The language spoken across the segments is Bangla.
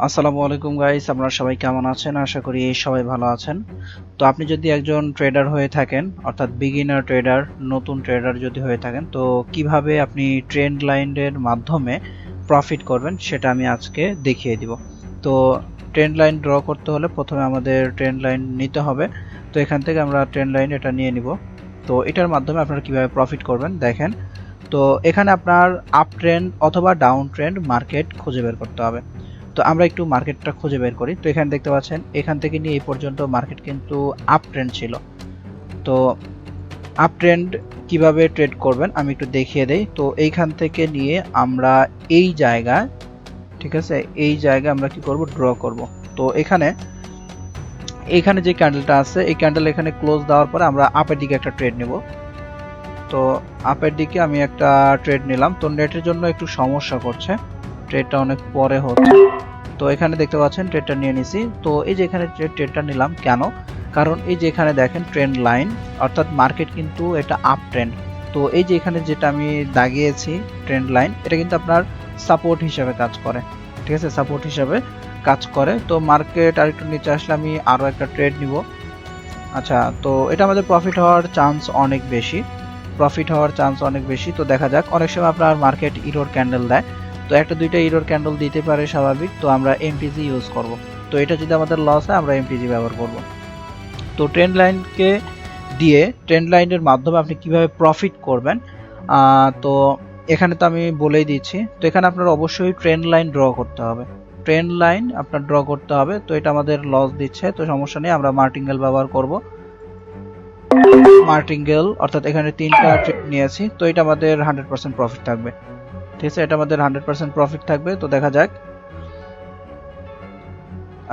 আসসালামু আলাইকুম গাইস, আপনারা সবাই কেমন আছেন? আশা করি সবাই ভালো আছেন। তো আপনি যদি একজন ট্রেডার হয়ে থাকেন, অর্থাৎ বিগিনার ট্রেডার, নতুন ট্রেডার যদি হয়ে থাকেন, তো কিভাবে আপনি ট্রেন্ড লাইনের মাধ্যমে প্রফিট করবেন সেটা আমি আজকে দেখিয়ে দিব। তো ট্রেন্ড লাইন ড্র করতে হলে প্রথমে আমাদের ট্রেন্ড লাইন নিতে হবে। তো এখান থেকে আমরা ট্রেন্ড লাইন এটা নিয়ে নিব। তো এটার মাধ্যমে আপনারা কিভাবে প্রফিট করবেন দেখেন। তো এখানে আপনার আপ ট্রেন্ড অথবা ডাউন ট্রেন্ড মার্কেট খুঁজে বের করতে হবে। তো আমরা একটু মার্কেটটা খুঁজে বের করি। তো এখানে দেখতে পাচ্ছেন এখান থেকে নিয়ে এই পর্যন্ত মার্কেট কিন্তু আপ ট্রেন্ড ছিল। তো আপ ট্রেন্ড কিভাবে ট্রেড করবেন আমি একটু দেখিয়ে দেই। তো এইখান থেকে নিয়ে আমরা এই জায়গায়, ঠিক আছে, এই জায়গায় আমরা কি করব, ড্র করব। তো এখানে যে ক্যান্ডেলটা আছে এই ক্যান্ডেল এখানে ক্লোজ দেওয়ার পরে আমরা আপের দিকে একটা ট্রেড নেব। তো আপের দিকে আমি একটা ট্রেড নিলাম। তো নেটের জন্য একটু সমস্যা করছে, ট্রেডটা অনেক পরে হচ্ছে। তো এখানে দেখতে পাচ্ছেন ট্রেডটা নিয়ে নিছি। তো এই যে এখানে ট্রেডটা নিলাম কেন, কারণ এই যে এখানে দেখেন ট্রেন্ড লাইন, অর্থাৎ মার্কেট কিন্তু এটা আপ ট্রেন্ড। তো এই যে এখানে যেটা আমি দাগিয়েছি ট্রেন্ড লাইন, এটা কিন্তু আপনার সাপোর্ট হিসাবে কাজ করে, ঠিক আছে, সাপোর্ট হিসাবে কাজ করে। তো মার্কেট আর একটু নিচে আসলে আমি আরও একটা ট্রেড নিব। আচ্ছা, তো এটা আমাদের প্রফিট হওয়ার চান্স অনেক বেশি, তো দেখা যাক। অনেক সময় আপনার মার্কেট ইরোর ক্যান্ডেল দেয়, তো একটা দুইটা ইরোর ক্যান্ডেল দিতে পারে স্বাভাবিক। তো আমরা এমপিজি ইউজ করব। তো এটা যদি আমাদের লস হয় আমরা এমপিজি ব্যবহার করব। তো ট্রেন্ড লাইনকে দিয়ে ট্রেন্ড লাইনের মাধ্যমে আপনি কিভাবে প্রফিট করবেন, তো এখানে তো আমি বলেই দিচ্ছি। তো এখানে আপনার অবশ্যই ট্রেন্ড লাইন ড্র করতে হবে, ট্রেন্ড লাইন আপনার ড্র করতে হবে। তো এটা আমাদের লস দিচ্ছে, তো সমস্যা নেই, আমরা মার্টিঙ্গেল ব্যবহার করব। মার্টিঙ্গেল অর্থাৎ এখানে তিনটা ট্রেড নিয়েছি। তো এটা আমাদের 100% প্রফিট থাকবে, ঠিক আছে, এটা আমাদের 100% প্রফিট থাকবে। তো দেখা যাক,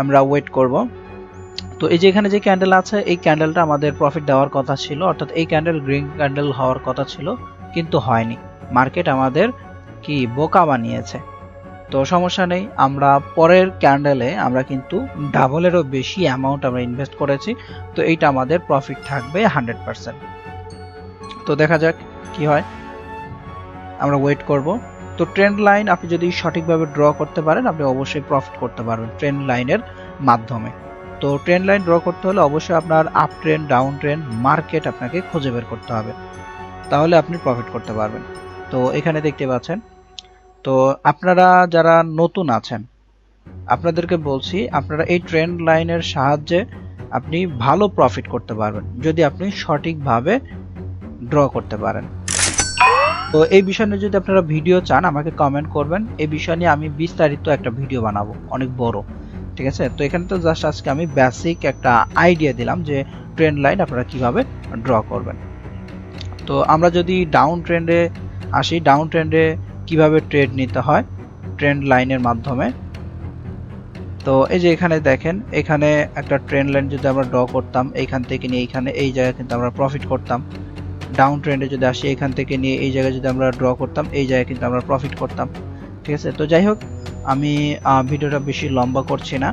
আমরা ওয়েট করব। তো এই যে এখানে যে ক্যান্ডেল আছে এই ক্যান্ডেলটা আমাদের প্রফিট দেওয়ার কথা ছিল, অর্থাৎ এই ক্যান্ডেল গ্রিন ক্যান্ডেল হওয়ার কথা ছিল, কিন্তু হয়নি। মার্কেট আমাদের কি বোকা বানিয়েছে। তো সমস্যা নেই, আমরা পরের ক্যান্ডেলে আমরা কিন্তু ডাবলেরও বেশি অ্যামাউন্ট আমরা ইনভেস্ট করেছি। তো এইটা আমাদের প্রফিট থাকবে 100%। তো দেখা যাক কি হয়, আমরা ওয়েট করব। তো ট্রেন্ড লাইন আপনি যদি সঠিকভাবে ড্র করতে পারেন আপনি অবশ্যই প্রফিট করতে পারবেন ট্রেন্ড লাইনের মাধ্যমে। তো ট্রেন্ড লাইন ড্র করতে হলে অবশ্যই আপনার up trend, down trend, market আপনাকে খুঁজে বের করতে হবে, তাহলে আপনি প্রফিট করতে পারবেন। তো এখানে দেখতে পাচ্ছেন, তো আপনারা যারা নতুন আছেন আপনাদেরকে বলছি, আপনারা এই ট্রেন্ড লাইনের সাহায্যে আপনি ভালো প্রফিট করতে পারবেন যদি আপনি সঠিকভাবে ড্র করতে পারেন। তো এই বিষয় নিয়ে যদি আপনারা ভিডিও চান আমাকে কমেন্ট করবেন, এই বিষয় নিয়ে আমি বিস্তারিত একটা ভিডিও বানাবো, অনেক বড়, ঠিক আছে। তো এখানে তো জাস্ট আজকে আমি বেসিক একটা আইডিয়া দিলাম যে ট্রেন্ড লাইন আপনারা কিভাবে ড্র করবেন। তো আমরা যদি ডাউন ট্রেন্ডে আসি, ডাউন ট্রেন্ডে কিভাবে ট্রেড নিতে হয় ট্রেন্ড লাইনের মাধ্যমে। তো এই যে এখানে দেখেন, এখানে একটা ট্রেন্ড লাইন যদি আমরা ড্র করতাম এইখান থেকে নিয়ে এইখানে, এই জায়গায় কিন্তু আমরা প্রফিট করতাম। ডাউন ট্রেন্ডে যদি আসি এখান থেকে নিয়ে এই জায়গায় যদি আমরা ড্র করতাম এই জায়গায় কিন্তু আমরা প্রফিট করতাম, ঠিক আছে। তো যাই হোক, আমি ভিডিওটা বেশি লম্বা করছি না।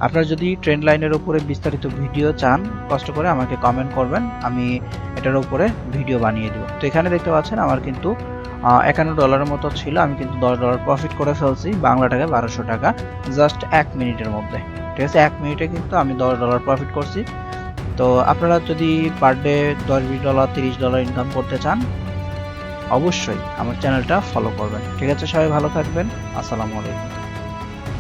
আপনারা যদি ট্রেন্ড লাইনের উপরে বিস্তারিত ভিডিও চান কষ্ট করে আমাকে কমেন্ট করবেন, আমি এটার উপরে ভিডিও বানিয়ে দেব। তো এখানে দেখতে পাচ্ছেন আমার কিন্তু $51 মতো ছিল, আমি কিন্তু $10 প্রফিট করে ফেলছি, বাংলা টাকায় 1200 টাকা, জাস্ট 1 মিনিটের মধ্যে, ঠিক আছে। 1 মিনিটে কিন্তু আমি $10 প্রফিট করছি। তো আপনারা যদি পার ডে $10-20 $30 ইনকাম করতে চান অবশ্যই আমার চ্যানেলটা ফলো করবেন, ঠিক আছে। সবাই ভালো থাকবেন, আসসালামু আলাইকুম।